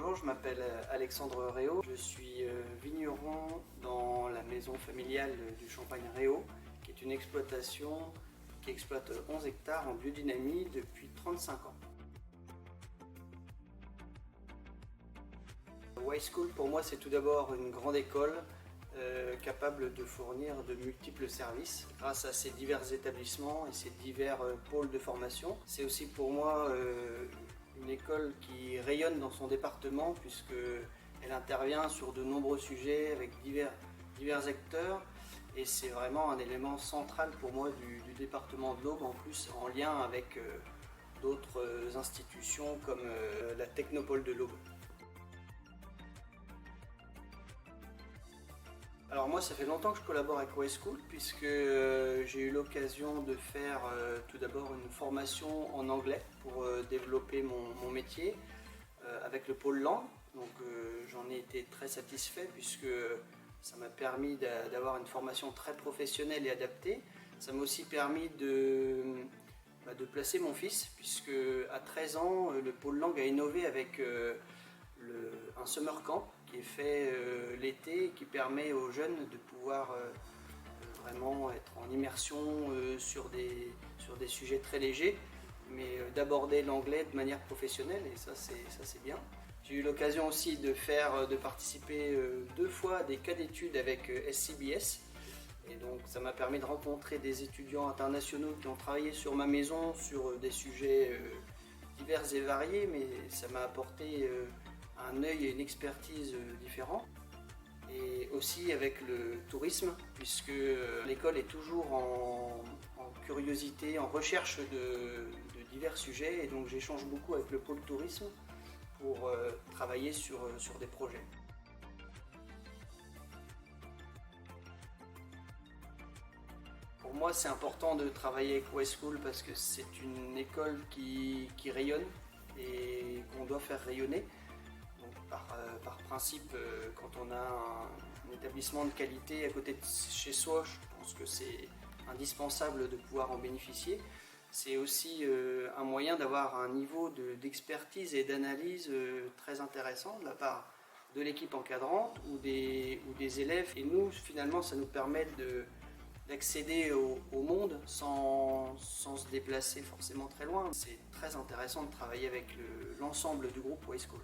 Bonjour, je m'appelle Alexandre Réau. Je suis vigneron dans la maison familiale du Champagne Réau, qui est une exploitation qui exploite 11 hectares en biodynamie depuis 35 ans. Y-School pour moi c'est tout d'abord une grande école capable de fournir de multiples services grâce à ses divers établissements et ses divers pôles de formation. C'est aussi pour moi une école qui rayonne dans son département puisqu'elle intervient sur de nombreux sujets avec divers acteurs et c'est vraiment un élément central pour moi du département de l'Aube, en plus en lien avec d'autres institutions comme la Technopole de l'Aube. Alors moi ça fait longtemps que je collabore avec Y-School puisque j'ai eu l'occasion de faire tout d'abord une formation en anglais pour développer mon métier avec le pôle langue. Donc j'en ai été très satisfait puisque ça m'a permis d'avoir une formation très professionnelle et adaptée. Ça m'a aussi permis de placer mon fils puisque à 13 ans le pôle langue a innové avec un summer camp qui est fait l'été et qui permet aux jeunes de pouvoir vraiment être en immersion sur des sujets très légers, mais d'aborder l'anglais de manière professionnelle et ça c'est bien. J'ai eu l'occasion aussi de participer 2 fois à des cas d'études avec SCBS et donc ça m'a permis de rencontrer des étudiants internationaux qui ont travaillé sur ma maison sur des sujets divers et variés, mais ça m'a apporté un œil et une expertise différents. Et aussi avec le tourisme, puisque l'école est toujours en curiosité, en recherche de divers sujets, et donc j'échange beaucoup avec le pôle tourisme pour travailler sur des projets. Pour moi, c'est important de travailler avec Y-School parce que c'est une école qui rayonne et qu'on doit faire rayonner. Donc, par principe, quand on a un établissement de qualité à côté de chez soi, je pense que c'est indispensable de pouvoir en bénéficier. C'est aussi un moyen d'avoir un niveau d'expertise et d'analyse très intéressant de la part de l'équipe encadrante ou des élèves. Et nous, finalement, ça nous permet d'accéder au monde sans se déplacer forcément très loin. C'est très intéressant de travailler avec l'ensemble du groupe Y-School.